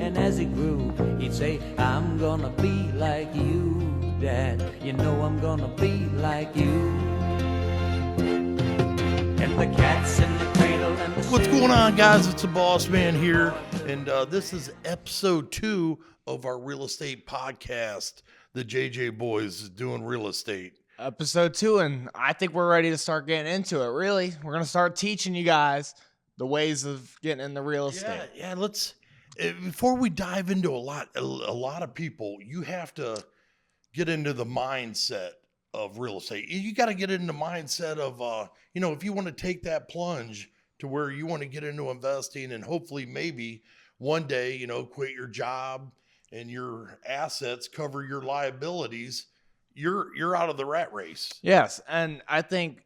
And as he grew, he'd say, I'm gonna be like you, Dad. You know I'm gonna be like you. And the cat's in the cradle and the What's going on, guys? It's the Boss Man here, and this is episode 2 of our real estate podcast. The JJ Boys is doing real estate. Episode 2, and I think we're ready to start getting into it. Really, we're gonna start teaching you guys the ways of getting into real estate. Yeah. Let's before we dive into a lot of people, you have to get into the mindset of real estate. You got to get into the mindset of if you want to take that plunge to where you want to get into investing, and hopefully maybe one day quit your job and your assets cover your liabilities. You're out of the rat race. Yes, and I think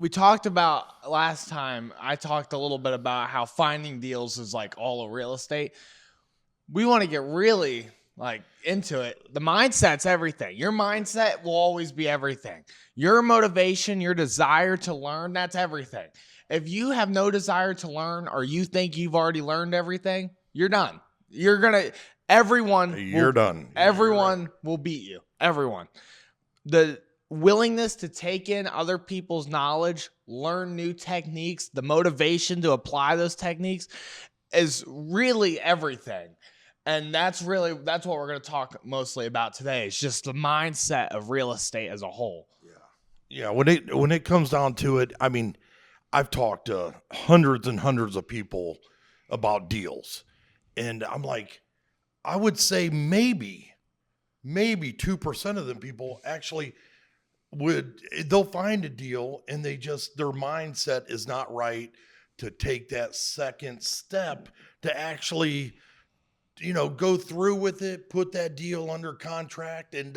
we talked about last time. I talked a little bit about how finding deals is like all of real estate. We want to get really into it. The mindset's everything. Your mindset will always be everything. Your motivation, your desire to learn, that's everything. If you have no desire to learn, or you think you've already learned everything, you're done. Everyone will beat you. Everyone. The willingness to take in other people's knowledge, learn new techniques, the motivation to apply those techniques is really everything. And that's what we're going to talk mostly about today. It's just the mindset of real estate as a whole. Yeah. When it comes down to it, I mean, I've talked to hundreds and hundreds of people about deals, and I'm like, I would say maybe 2% of them people actually they'll find a deal, and their mindset is not right to take that second step to actually, go through with it, put that deal under contract, and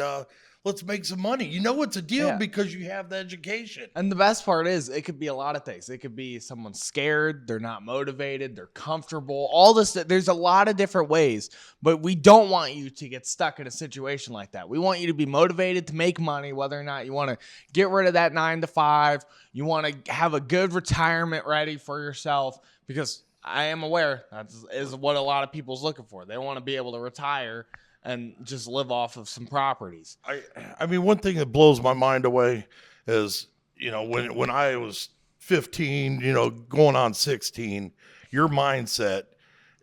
let's make some money. It's a deal because you have the education. And the best part is it could be a lot of things. It could be someone's scared, they're not motivated, they're comfortable, all this. There's a lot of different ways, but we don't want you to get stuck in a situation like that. We want you to be motivated to make money, whether or not you want to get rid of that 9 to 5, you want to have a good retirement ready for yourself, because I am aware that is what a lot of people's looking for. They want to be able to retire and just live off of some properties. I mean, one thing that blows my mind away is, when I was 15, going on 16, your mindset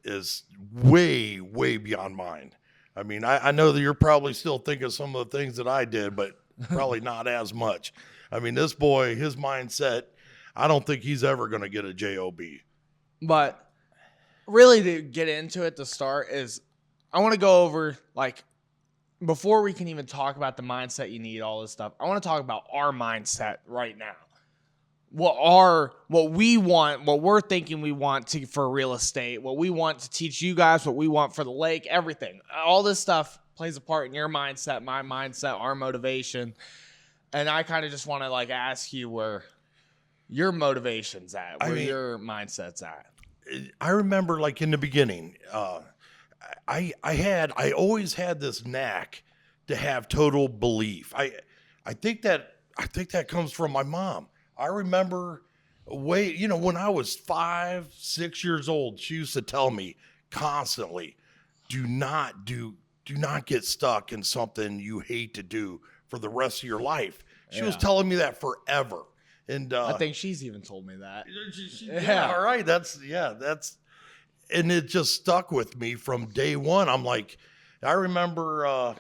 is way, way beyond mine. I mean, I know that you're probably still thinking some of the things that I did, but probably not as much. I mean, this boy, his mindset, I don't think he's ever going to get a job. But really, to get into it to start is, I want to go over, before we can even talk about the mindset you need, all this stuff, I want to talk about our mindset right now. What we want, what we're thinking we want for real estate, what we want to teach you guys, what we want for the lake, everything. All this stuff plays a part in your mindset, my mindset, our motivation. And I kind of just want to ask you where your motivation's at, where your mindset's at. I remember in the beginning, I always had this knack to have total belief. I think that comes from my mom. I remember when I was 5, 6 years old, she used to tell me constantly, do not get stuck in something you hate to do for the rest of your life. She was telling me that forever. And I think she's even told me that. Yeah, all right. And it just stuck with me from day one. I'm like, I remember,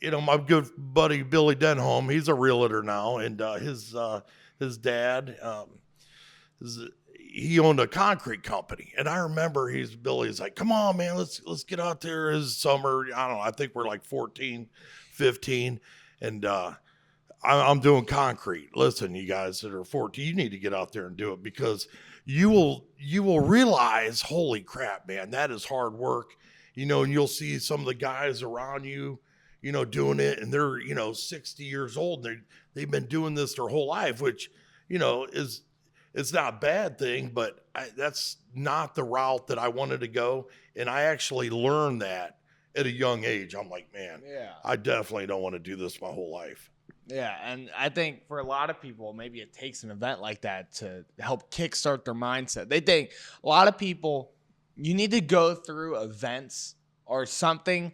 my good buddy Billy Denholm. He's a realtor now, and his dad, he owned a concrete company. And I remember Billy's like, come on, man, let's get out there. His summer, I don't know, I think we're 14, 15, and I'm doing concrete. Listen, you guys that are 14, you need to get out there and do it, because you will realize, holy crap, man, that is hard work, and you'll see some of the guys around you, doing it, and they're, 60 years old. They've been doing this their whole life, which, it's not a bad thing, but that's not the route that I wanted to go. And I actually learned that at a young age. I'm like, man, I definitely don't want to do this my whole life. Yeah, and I think for a lot of people, maybe it takes an event like that to help kickstart their mindset. They think a lot of people, you need to go through events or something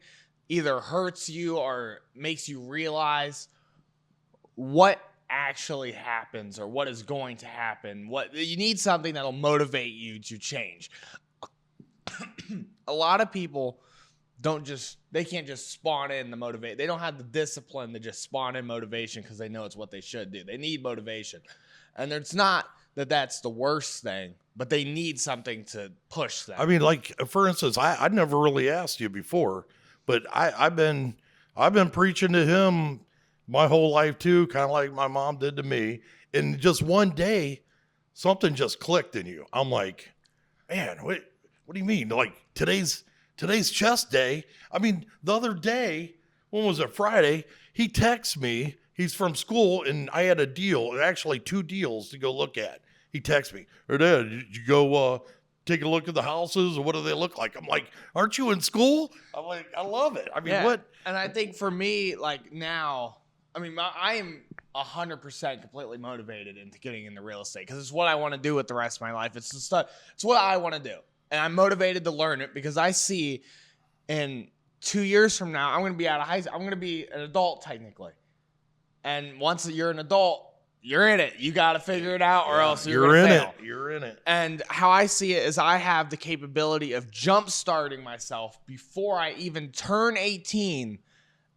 either hurts you or makes you realize what actually happens or what is going to happen. What you need something that'll motivate you to change. A lot of people they can't just spawn in the motivate. They don't have the discipline to just spawn in motivation because they know it's what they should do. They need motivation. And it's not that that's the worst thing, but they need something to push them. I mean, like, for instance, I'd never really asked you before, but I've been preaching to him my whole life too, kind of like my mom did to me. And just one day, something just clicked in you. I'm like, man, what do you mean? Like today's chest day. I mean, the other day, when was it? Friday, he texts me. He's from school, and I had a deal, actually 2 deals to go look at. He texts me, "Hey, Dad, did you go take a look at the houses, or what do they look like?" I'm like, "Aren't you in school?" I'm like, I love it. I mean, what? And I think for me, like now, I mean, I am 100% completely motivated into getting into real estate because it's what I want to do with the rest of my life. It's the stuff. It's what I want to do, and I'm motivated to learn it because I see in 2 years from now, I'm going to be out of high school. I'm going to be an adult technically, and once you're an adult, you're in it. You got to figure it out, or else you're in it. You're in it. And how I see it is, I have the capability of jump starting myself before I even turn 18.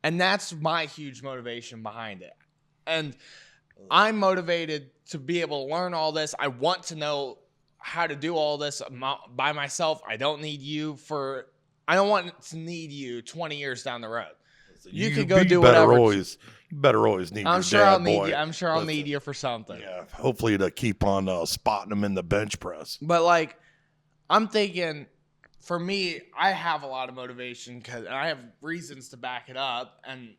And that's my huge motivation behind it. And I'm motivated to be able to learn all this. I want to know how to do all this by myself. I don't want to need you 20 years down the road. You can go do whatever. You better always need I'm your sure dad, I'll need boy. you. I'm sure I'll need you for something. Yeah, hopefully to keep on spotting them in the bench press. But like, I'm thinking, for me, I have a lot of motivation and I have reasons to back it up. And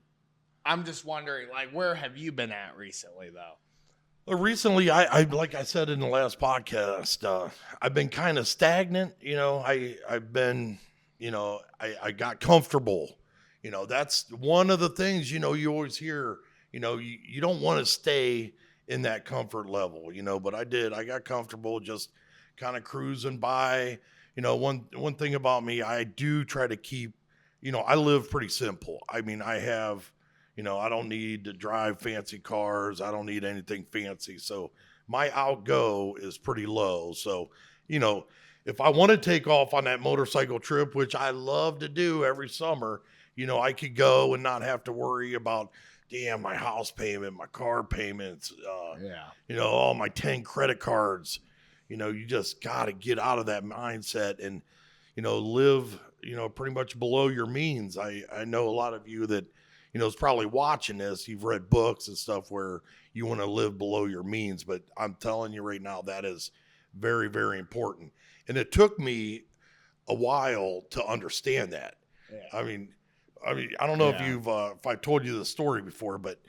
I'm just wondering, like, where have you been at recently, though? Recently, I like I said in the last podcast, I've been kind of stagnant. You know, I've been, you know, I got comfortable. You know, that's one of the things, you know, you always hear, you know, you don't want to stay in that comfort level, you know, but I got comfortable just kind of cruising by. You know, one thing about me, I do try to keep, you know, I live pretty simple. I mean, I have, you know, I don't need to drive fancy cars. I don't need anything fancy. So my outgo is pretty low. So, you know, if I want to take off on that motorcycle trip, which I love to do every summer, you know, I could go and not have to worry about, damn, my house payment, my car payments, you know, all my 10 credit cards. You know, you just got to get out of that mindset and, you know, live, you know, pretty much below your means. I know a lot of you that, you know, is probably watching this. You've read books and stuff where you want to live below your means. But I'm telling you right now, that is very, very important. And it took me a while to understand that. Yeah. I mean, I don't know if I told you the story before, but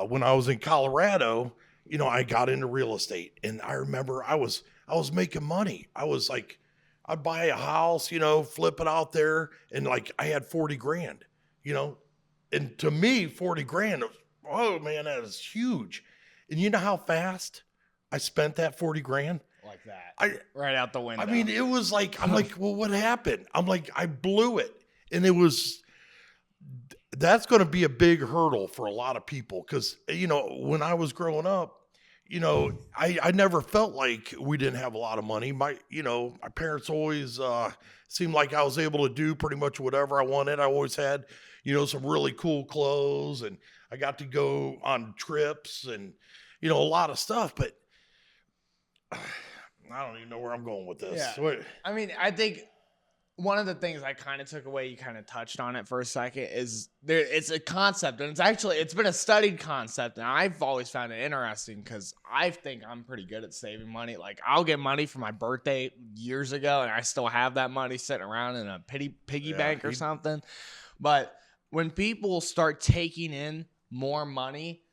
when I was in Colorado, you know, I got into real estate, and I remember I was making money. I was like, I'd buy a house, you know, flip it out there, and like I had 40 grand, you know, and to me, 40 grand, oh man, that is huge. And you know how fast I spent that 40 grand? Like that, right out the window. I mean, it was like, I'm like, well, what happened? I'm like, I blew it, and that's going to be a big hurdle for a lot of people because, you know, when I was growing up, you know, I never felt like we didn't have a lot of money. My parents always seemed like I was able to do pretty much whatever I wanted. I always had, you know, some really cool clothes, and I got to go on trips and, you know, a lot of stuff. But I don't even know where I'm going with this. Yeah. I mean, I think one of the things I kind of took away, you kind of touched on it for a second, is it's a concept, and it's been a studied concept, and I've always found it interesting because I think I'm pretty good at saving money. Like, I'll get money for my birthday years ago, and I still have that money sitting around in a piggy bank or something. But when people start taking in more money,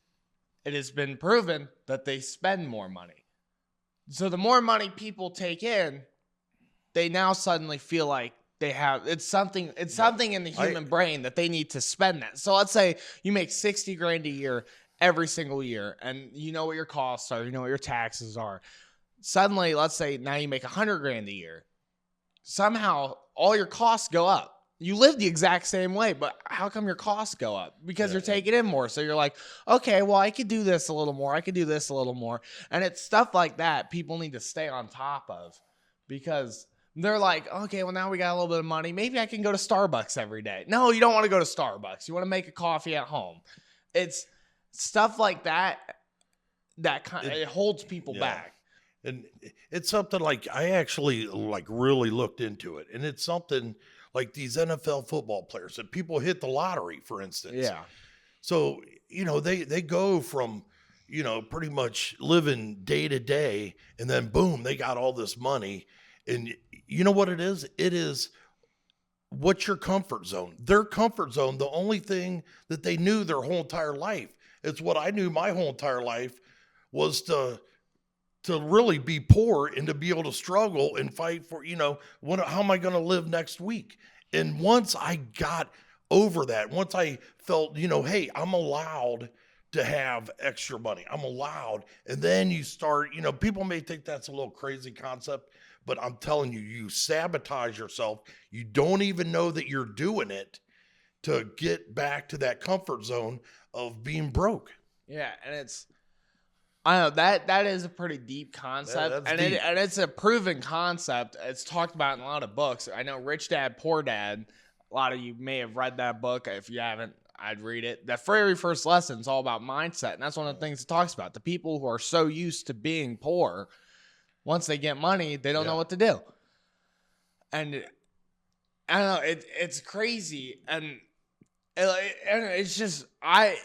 it has been proven that they spend more money. So the more money people take in, they now suddenly feel like they have, it's something in the human brain that they need to spend that. So let's say you make 60 grand a year every single year, and you know what your costs are, you know what your taxes are. Suddenly, let's say now you make 100 grand a year. Somehow all your costs go up. You live the exact same way, but how come your costs go up? Because you're taking in more. So you're like, okay, well, I could do this a little more. I could do this a little more. And it's stuff like that people need to stay on top of, because they're like, okay, well, now we got a little bit of money. Maybe I can go to Starbucks every day. No, you don't want to go to Starbucks. You want to make a coffee at home. It's stuff like that it holds people back. And it's something like I actually like really looked into it. And it's something like these NFL football players that people hit the lottery, for instance. Yeah. So, they go from, pretty much living day to day, and then boom, they got all this money. And you know what it is? It is, what's your comfort zone? Their comfort zone, the only thing that they knew their whole entire life, it's what I knew my whole entire life, was to really be poor and to be able to struggle and fight for, how am I going to live next week? And once I got over that, once I felt, hey, I'm allowed to have extra money. I'm allowed. And then you start, people may think that's a little crazy concept, but I'm telling you, you sabotage yourself. You don't even know that you're doing it to get back to that comfort zone of being broke. Yeah. And I know that is a pretty deep concept, That's and deep. It's a proven concept. It's talked about in a lot of books. I know Rich Dad Poor Dad. A lot of you may have read that book. If you haven't, I'd read it. That very first lesson is all about mindset, and that's one of the things it talks about. The people who are so used to being poor, once they get money, they don't know what to do. And I don't know. It's crazy, and it's just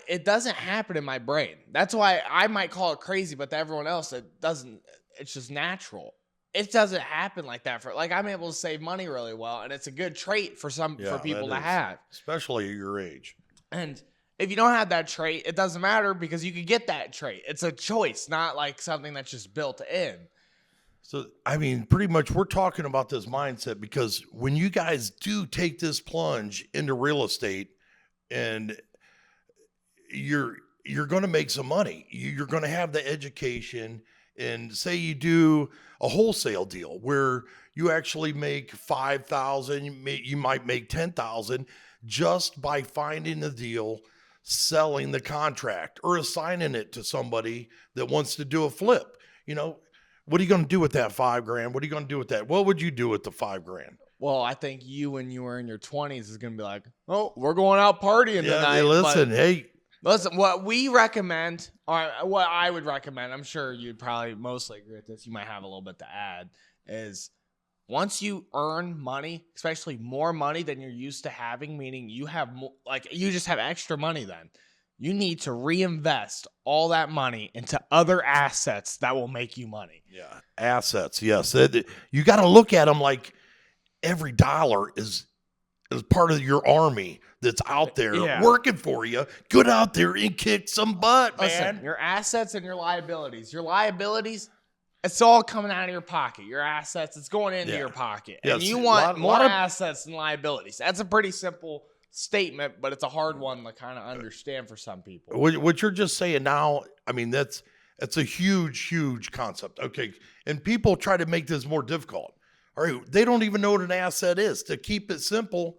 it doesn't happen in my brain. That's why I might call it crazy, but to everyone else it doesn't. It's just natural. It doesn't happen like that. I'm able to save money really well, and it's a good trait for people to have, especially at your age. And if you don't have that trait, it doesn't matter, because you could get that trait. It's a choice, not like something that's just built in. So, I mean, pretty much we're talking about this mindset because when you guys do take this plunge into real estate, and you're going to make some money. You're going to have the education, and say you do a wholesale deal where you actually make 5,000, you might make 10,000 just by finding the deal, selling the contract, or assigning it to somebody that wants to do a flip. What are you going to do with that $5,000? What are you going to do with that? What would you do with the $5,000? Well, I think you, when you were in your 20s, is going to be like, oh, we're going out partying tonight. Listen, what we recommend, or what I would recommend, I'm sure you'd probably mostly agree with this, you might have a little bit to add, is once you earn money, especially more money than you're used to having, meaning you have more, you just have extra money then, you need to reinvest all that money into other assets that will make you money. Yeah, assets, yes. You got to look at them like every dollar is part of your army that's out there working for you. Get out there and kick some butt, man. Listen, your assets and your liabilities. Your liabilities, it's all coming out of your pocket. Your assets, it's going into your pocket. And you want more assets than liabilities. That's a pretty simple statement, but it's a hard one to kind of understand for some people. What you're just saying now, I mean, that's a huge concept. Okay. And people try to make this more difficult. All right, they don't even know what an asset is. To keep it simple,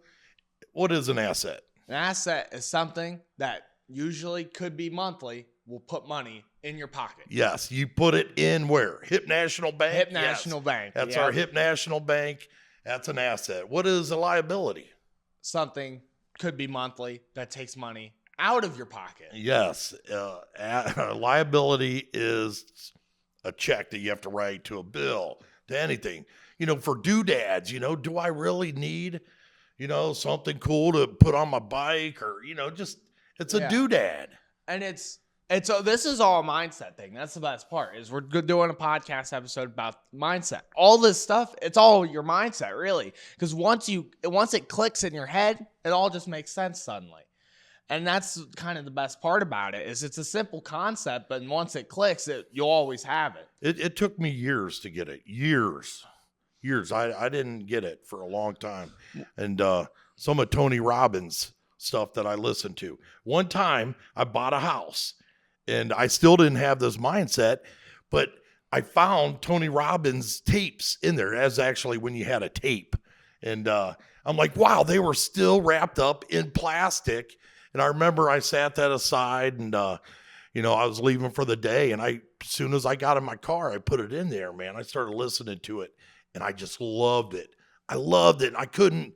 what is an asset? An asset is something that usually could be monthly, will put money in your pocket. Yes, you put it in where? Hip National Bank? Hip National Bank. That's our Hip National Bank. That's an asset. What is a liability? Something could be monthly that takes money out of your pocket. Yes. A liability is a check that you have to write to a bill, to anything. For doodads, do I really need, something cool to put on my bike, or, it's a doodad. And this is all a mindset thing. That's the best part, is we're doing a podcast episode about mindset. All this stuff, it's all your mindset, really. Because once it clicks in your head, it all just makes sense suddenly. And that's kind of the best part about it, is it's a simple concept, but once it clicks, you'll always have it. It took me years to get it. Years. I didn't get it for a long time. And some of Tony Robbins' stuff that I listened to. One time I bought a house, and I still didn't have this mindset, but I found Tony Robbins tapes in there, as actually when you had a tape. And I'm like, wow, they were still wrapped up in plastic. And I remember I sat that aside and, you know, I was leaving for the day. And as soon as I got in my car, I put it in there, man. I started listening to it and I just loved it. I loved it. I couldn't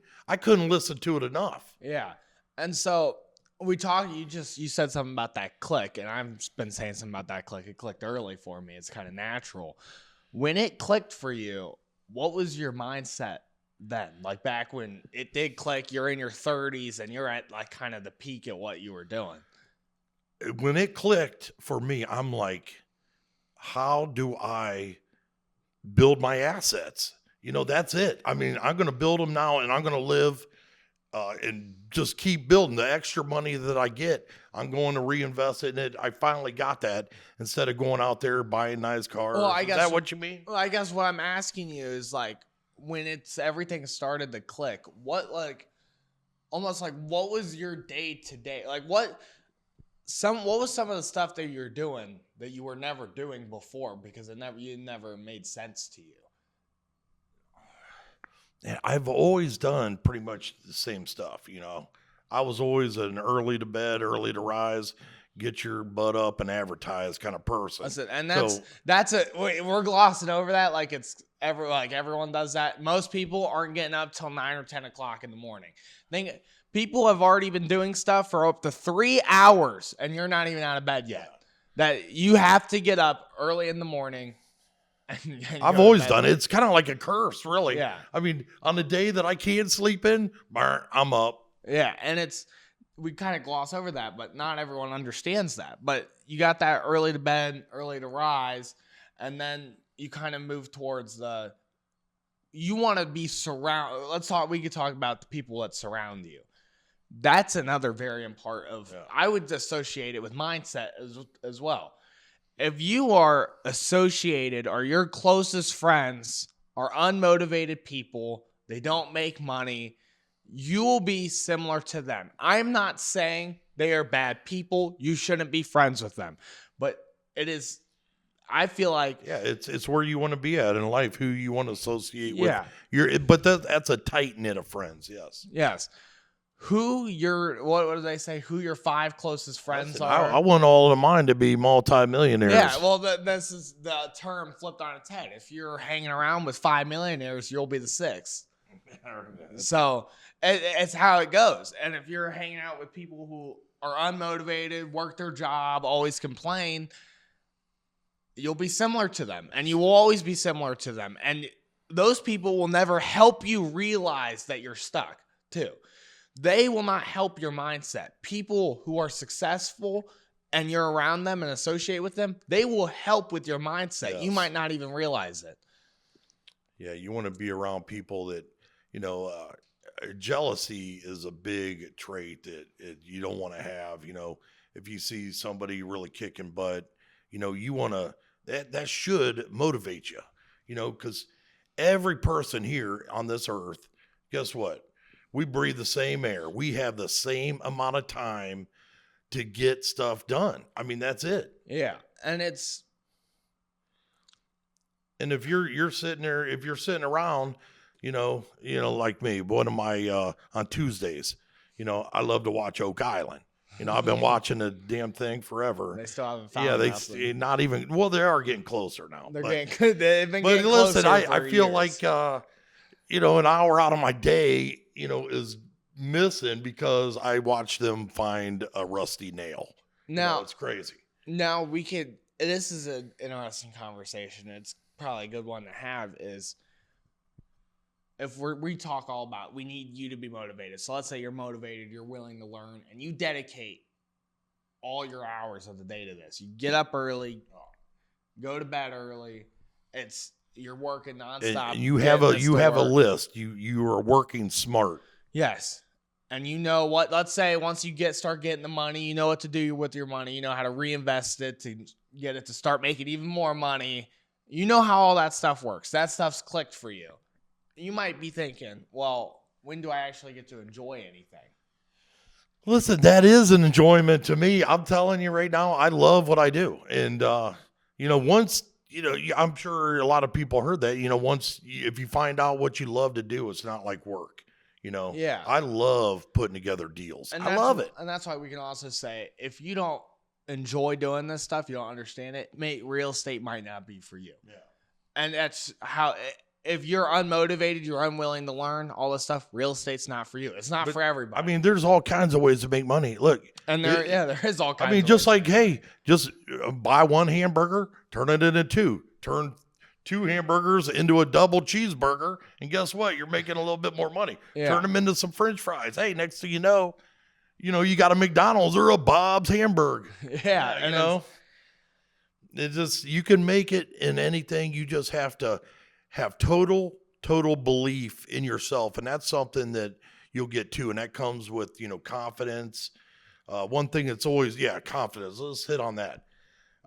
listen to it enough. Yeah. And so we talked, you said something about that click, and I've been saying something about that click. It clicked early for me. It's kind of natural. When it clicked for you, what was your mindset then? Like back when it did click, you're in your 30s and you're at like kind of the peak at what you were doing. When it clicked for me, I'm like, how do I build my assets? You know, that's it. I mean, I'm going to build them now and I'm going to live and just keep building. The extra money that I get, I'm going to reinvest in it. I finally got that instead of going out there buying nice cars. Well, Is that what you mean? Well, I guess what I'm asking you is like when everything started to click, what almost like what was your day to day? Like what was some of the stuff that you're doing that you were never doing before because it never made sense to you? And I've always done pretty much the same stuff, you know. I was always an early to bed, early to rise, get your butt up and advertise kind of person. That's it. And we're glossing over that like it's everyone does that. Most people aren't getting up till 9 or 10 o'clock in the morning. People have already been doing stuff for up to 3 hours and you're not even out of bed yet. That you have to get up early in the morning. I've always done it. It's kind of like a curse, really. Yeah. I mean, on the day that I can't sleep in, I'm up. Yeah, and we kind of gloss over that, but not everyone understands that. But you got that early to bed, early to rise, and then you kind of move towards you want to be surrounded. We could talk about the people that surround you. That's another very important part of, I would associate it with mindset as well. If you are associated or your closest friends are unmotivated people, they don't make money, you will be similar to them. I'm not saying they are bad people. You shouldn't be friends with them. But I feel like... Yeah, it's where you want to be at in life, who you want to associate with. Yeah. But that's a tight knit of friends, yes. Yes. What do they say? Who your 5 closest friends are? I want all of mine to be multimillionaires. Yeah, well, this is the term flipped on its head. If you're hanging around with 5 millionaires, you'll be the 6th. So it's how it goes. And if you're hanging out with people who are unmotivated, work their job, always complain, you'll be similar to them. And you will always be similar to them. And those people will never help you realize that you're stuck, too. They will not help your mindset. People who are successful and you're around them and associate with them, they will help with your mindset. Yes. You might not even realize it. Yeah, you want to be around people that, jealousy is a big trait that you don't want to have. You know, if you see somebody really kicking butt, you want to, that should motivate you, because every person here on this earth, guess what? We breathe the same air. We have the same amount of time to get stuff done. I mean, that's it. Yeah. And if you're sitting there, if you're sitting around, like me, one of my, on Tuesdays, I love to watch Oak Island. I've been watching the damn thing forever. They still haven't found not even, well, they are getting closer now. They've been getting closer. Listen, I feel like, an hour out of my day, is missing because I watch them find a rusty nail. Now, it's crazy. Now this is an interesting conversation. It's probably a good one to have is if we talk all about, we need you to be motivated. So let's say you're motivated, you're willing to learn, and you dedicate all your hours of the day to this. You get up early, go to bed early. You're working nonstop. And you have a list. You are working smart. Yes. And you know what, let's say once you start getting the money, you know what to do with your money. You know how to reinvest it to get it to start making even more money. You know how all that stuff works. That stuff's clicked for you. You might be thinking, well, when do I actually get to enjoy anything? Listen, that is an enjoyment to me. I'm telling you right now, I love what I do. And, once, I'm sure a lot of people heard that, if you find out what you love to do, it's not like work. Yeah. I love putting together deals. And I love it. And that's why we can also say, if you don't enjoy doing this stuff, you don't understand it, real estate might not be for you. Yeah. And that's how, if you're unmotivated, you're unwilling to learn all this stuff, real estate's not for you. It's not for everybody. I mean, there's all kinds of ways to make money. Look. And there is all kinds I mean, of just ways. like, hey, just buy one hamburger, turn it into two. Turn 2 hamburgers into a double cheeseburger, and guess what? You're making a little bit more money. Yeah. Turn them into some French fries. Hey, next thing you know, you got a McDonald's or a Bob's Hamburg. Yeah, and it's just, you can make it in anything. You just have to have total belief in yourself, and that's something that you'll get to, and that comes with confidence. One thing that's always confidence. Let's hit on that.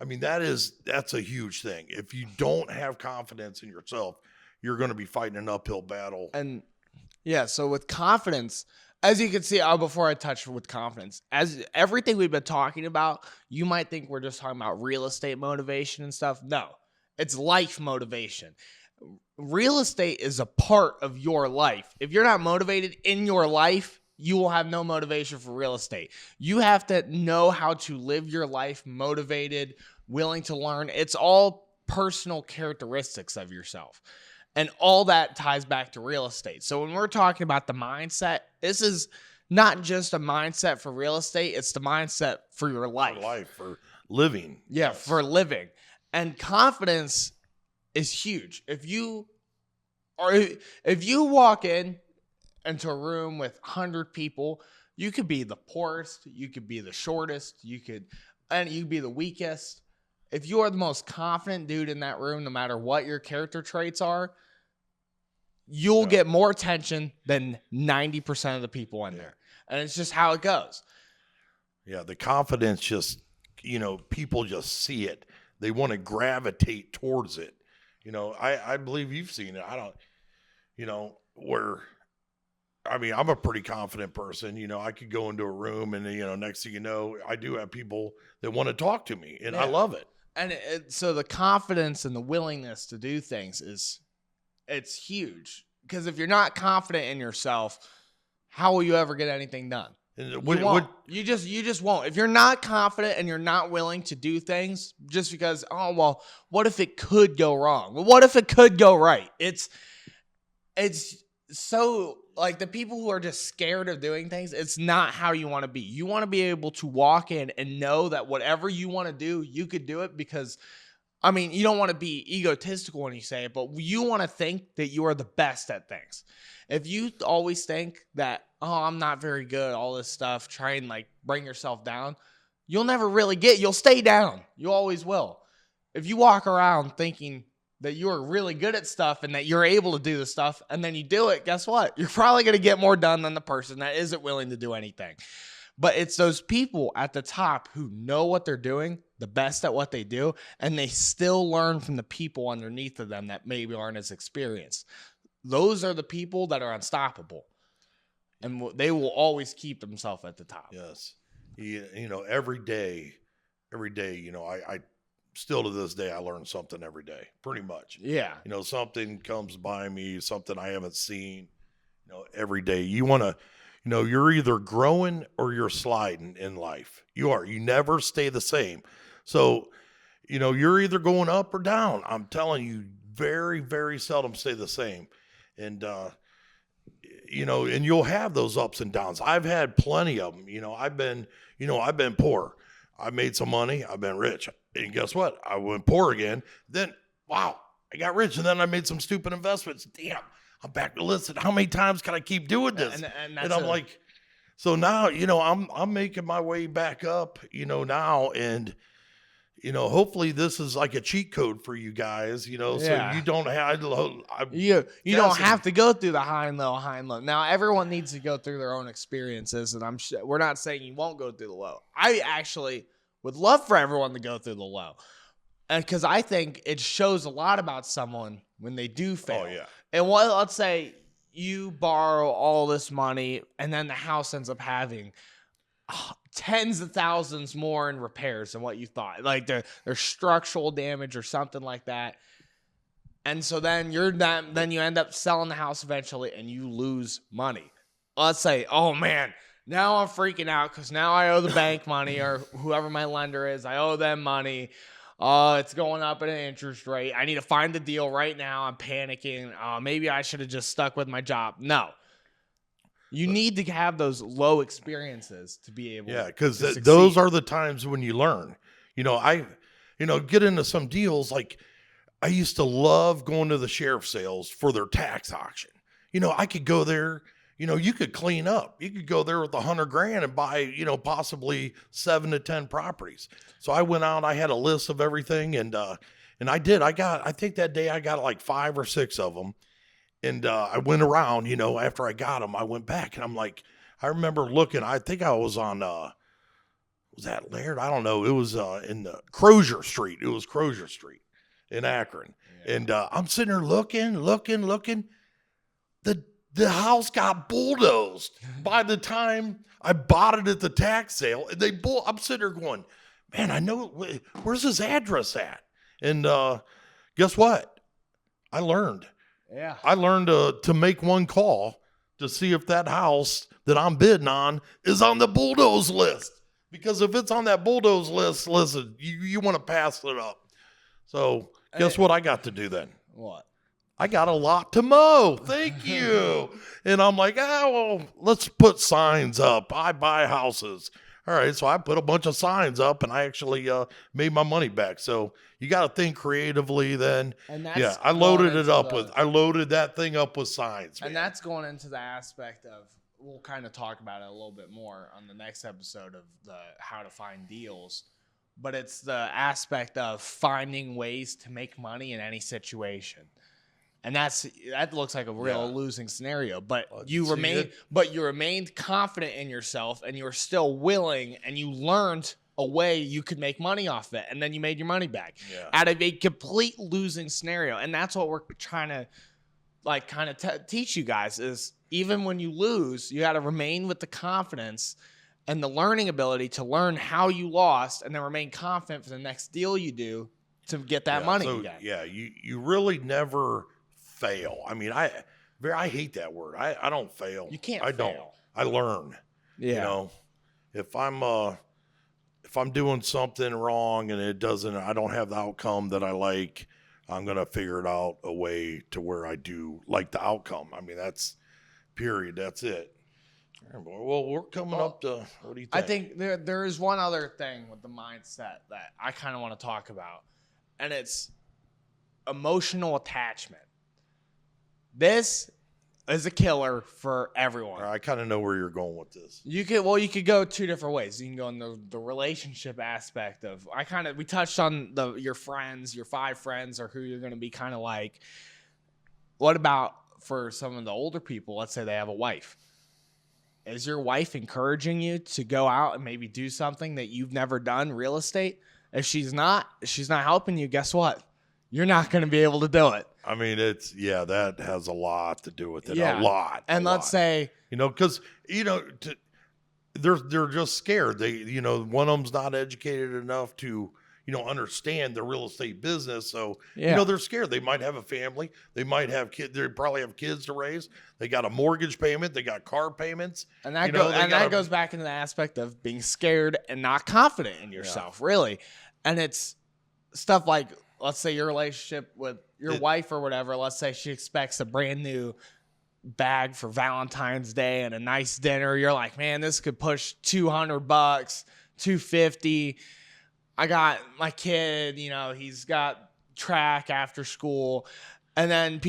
I mean, that's a huge thing. If you don't have confidence in yourself, you're going to be fighting an uphill battle. And so with confidence, as you can see, before I touch with confidence, as everything we've been talking about, you might think we're just talking about real estate motivation and stuff. No, it's life motivation. Real estate is a part of your life. If you're not motivated in your life, you will have no motivation for real estate. You have to know how to live your life motivated, willing to learn. It's all personal characteristics of yourself. And all that ties back to real estate. So when we're talking about the mindset, this is not just a mindset for real estate. It's the mindset for your life. For life, for living. Yeah, Yes. for living. And confidence is huge. If you walk into a room with 100 people, you could be the poorest, you could be the shortest, you could be the weakest. If you are the most confident dude in that room, no matter what your character traits are, you'll get more attention than 90% of the people in there. And it's just how it goes. Yeah, the confidence just, people just see it. They want to gravitate towards it. I believe you've seen it. I don't, I'm a pretty confident person. I could go into a room and, next thing you know, I do have people that want to talk to me, and I love it. And so the confidence and the willingness to do things it's huge. Because if you're not confident in yourself, how will you ever get anything done? You just won't. If you're not confident and you're not willing to do things just because, what if it could go wrong? Well, what if it could go right? It's so, like, the people who are just scared of doing things, it's not how you want to be. You want to be able to walk in and know that whatever you want to do, you could do it because, you don't want to be egotistical when you say it, but you want to think that you are the best at things. If you always think that, I'm not very good, all this stuff, try and bring yourself down, you'll never really you'll stay down. You always will. If you walk around thinking that you are really good at stuff and that you're able to do the stuff and then you do it, guess what? You're probably going to get more done than the person that isn't willing to do anything. But it's those people at the top who know what they're doing, the best at what they do, and they still learn from the people underneath of them that maybe aren't as experienced. Those are the people that are unstoppable, and they will always keep themselves at the top. Yes. Every day, I still to this day, I learn something every day, pretty much. Yeah. Something comes by me, something I haven't seen, every day. You want to, you're either growing or you're sliding in life. You never stay the same. So, you're either going up or down. I'm telling you, very, very seldom stay the same. And, and you'll have those ups and downs. I've had plenty of them. I've been poor. I made some money. I've been rich. And guess what? I went poor again. Then, wow, I got rich. And then I made some stupid investments. Damn, I'm back to listen. How many times can I keep doing this? And I'm like, so now, I'm making my way back up, now. And, hopefully this is like a cheat code for you guys, so you don't have, you don't have to go through the high and low. Now, everyone needs to go through their own experiences, and we're not saying you won't go through the low. I actually would love for everyone to go through the low, and because I think it shows a lot about someone when they do fail. Oh, yeah. And let's say you borrow all this money, and then the house ends up having tens of thousands more in repairs than what you thought. Like there's structural damage or something like that. And so then you end up selling the house eventually and you lose money. let's say, oh man, now I'm freaking out because now I owe the bank money or whoever my lender is. I owe them money. It's going up at an interest rate. I need to find the deal right now. I'm panicking. Maybe I should have just stuck with my job. No. You need to have those low experiences to be able because to those succeed. are the times when you learn. Get into some deals. Like, I used to love going to the sheriff sales for their tax auction. I could go there. You could clean up. You could go there with $100,000 and buy, possibly 7 to 10 properties. So I went out. I had a list of everything, and I did. I think that day I got like 5 or 6 of them. And I went around, after I got them, I went back and I'm like, I remember looking, I think I was on, was that Laird? I don't know. It was in the Crozier Street. It was Crozier Street in Akron. Yeah. And I'm sitting there looking. The house got bulldozed by the time I bought it at the tax sale. And I'm sitting there going, man, I know, where's his address at? And guess what? I learned. Yeah. I learned to make one call to see if that house that I'm bidding on is on the bulldoze list. Because if it's on that bulldoze list, listen, you want to pass it up. So guess what I got to do then? What? I got a lot to mow. Thank you. And I'm like, let's put signs up. I buy houses. All right. So I put a bunch of signs up and I actually made my money back. So you got to think creatively then. And that's yeah. I loaded that thing up with signs. And man. that's going into the aspect of, we'll kind of talk about it a little bit more on the next episode of the how to find deals. But it's the aspect of finding ways to make money in any situation. And that looks like a real losing scenario, but you remained confident in yourself and you were still willing and you learned a way you could make money off it. And then you made your money back out of a complete losing scenario. And that's what we're trying to teach you guys is even when you lose, you got to remain with the confidence and the learning ability to learn how you lost and then remain confident for the next deal you do to get that money again. Yeah. You really never fail. I mean, I hate that word. I don't fail. You can't fail. Don't. I learn. Yeah. If I'm doing something wrong and I don't have the outcome that I like, I'm going to figure it out a way to where I do like the outcome. I mean, that's period. That's it. Well, we're coming up to, what do you think? I think there is one other thing with the mindset that I kind of want to talk about, and it's emotional attachment. This is a killer for everyone. I kind of know where you're going with this. You could go 2 different ways. You can go in the relationship aspect of we touched on your friends, your 5 friends, or who you're going to be kind of like. What about for some of the older people? Let's say they have a wife. Is your wife encouraging you to go out and maybe do something that you've never done, real estate? If she's not helping you, guess what? You're not going to be able to do it. I mean, that has a lot to do with it. Yeah. A lot. And let's say, because, they're just scared. They, one of them's not educated enough to, understand the real estate business. So, they're scared. They might have a family. They might have kids. They probably have kids to raise. They got a mortgage payment. They got car payments. And that goes back into the aspect of being scared and not confident in yourself, really. And it's stuff like, let's say your relationship with your wife or whatever, let's say she expects a brand new bag for Valentine's Day and a nice dinner. You're like, man, this could push $200, $250. I got my kid, he's got track after school. And then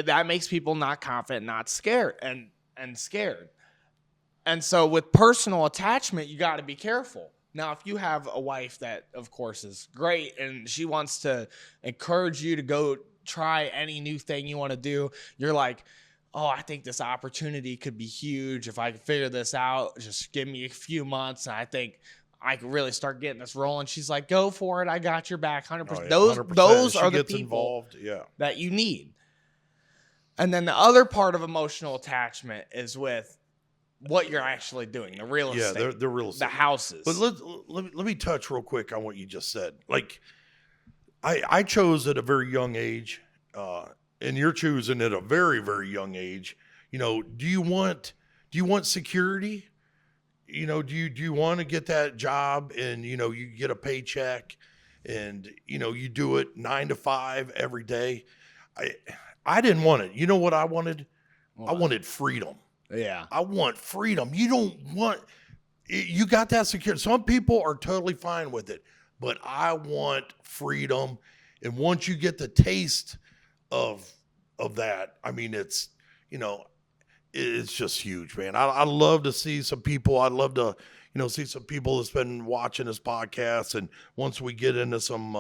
that makes people not confident, not scared and scared. And so with personal attachment, you got to be careful. Now, if you have a wife that, of course, is great and she wants to encourage you to go try any new thing you want to do, you're like, oh, I think this opportunity could be huge. If I can figure this out, just give me a few months and I think I could really start getting this rolling. She's like, go for it. I got your back 100%. Oh, yeah, those 100%. are the people that you need. And then the other part of emotional attachment is with what you're actually doing, the real estate. Yeah, the real estate. The houses. But let me touch real quick on what you just said. Like, I chose at a very young age, and you're choosing at a very, very young age. Do you want do you want security? You know, do you want to get that job and, you know, you get a paycheck and, you know, you do it 9 to 5 every day? I didn't want it. You know what I wanted? I wanted freedom. Yeah. I want freedom. You don't want, you got that security. Some people are totally fine with it, but I want freedom. And once you get the taste of that, I mean, it's, you know, it's just huge, man. I love to see some people. I'd love to, you know, see some people that's been watching this podcast. And once we get into some,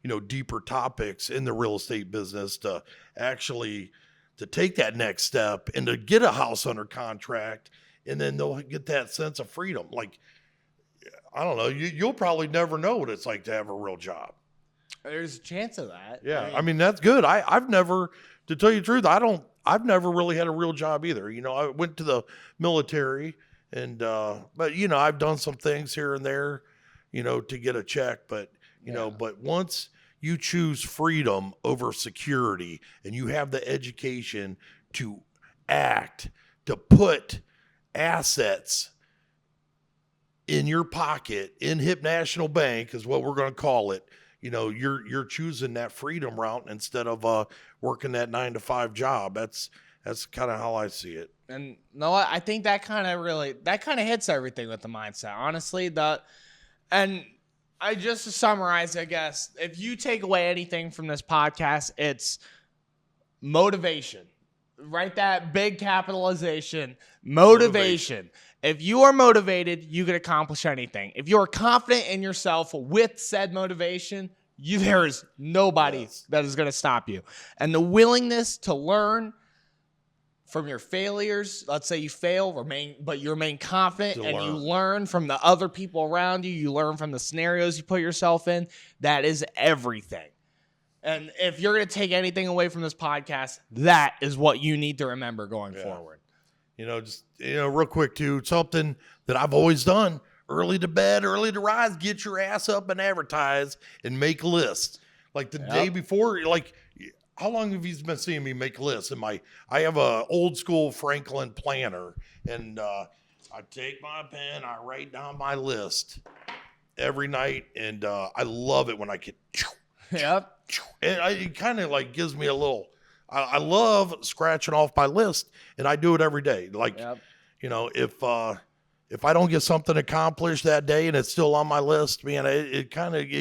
you know, deeper topics in the real estate business, to actually to take that next step and to get a house under contract, and then they'll get that sense of freedom. Like, I don't know, you'll probably never know what it's like to have a real job. There's a chance of that. Yeah, I mean that's good. I've never, to tell you the truth, I've never really had a real job either. You know, I went to the military and, but you know, I've done some things here and there, you know, to get a check, but you know, but once you choose freedom over security and you have the education to act, to put assets in your pocket in Hip National Bank is what we're going to call it. You know, you're choosing that freedom route instead of working that 9 to 5 job. That's kind of how I see it. And no, I think that kind of hits everything with the mindset. Honestly, and I just to summarize, I guess, if you take away anything from this podcast, it's motivation. Write that big capitalization, motivation. If you are motivated, you can accomplish anything. If you are confident in yourself with said motivation, there is nobody that is going to stop you. And the willingness to learn from your failures, let's say you fail, but you remain confident and you learn from the other people around you, you learn from the scenarios you put yourself in, that is everything. And if you're going to take anything away from this podcast, that is what you need to remember going forward. You know, just, you know, real quick too, something that I've always done, early to bed, early to rise, get your ass up and advertise and make lists. Like the day before, like, how long have you been seeing me make lists? I have a old school Franklin planner, and I take my pen, I write down my list every night, and I love it when I get, and it kind of like gives me a little, I love scratching off my list, and I do it every day. Like, you know, if I don't get something accomplished that day and it's still on my list, man, it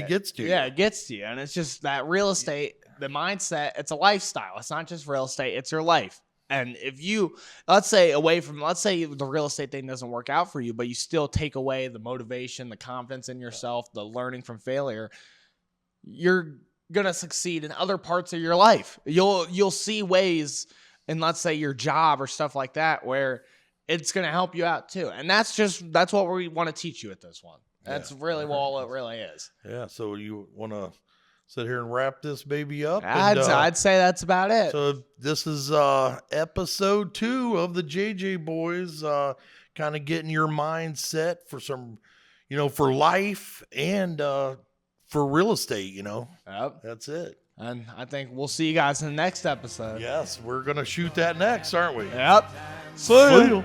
gets to you. Yeah, it gets to you. And it's just that real estate, the mindset, it's a lifestyle. It's not just real estate, it's your life. And if you, let's say the real estate thing doesn't work out for you, but you still take away the motivation, the confidence in yourself, the learning from failure, you're going to succeed in other parts of your life. You'll see ways in, let's say, your job or stuff like that, where it's going to help you out too. And that's what we want to teach you at this one. That's really what all it really is. Yeah. So you want to sit here and wrap this baby up? I'd say that's about it. So this is episode 2 of the JJ Boys, kind of getting your mind set for some, you know, for life and for real estate, you know. That's it. And I think we'll see you guys in the next episode. Yes, we're going to shoot that next, aren't we? See you.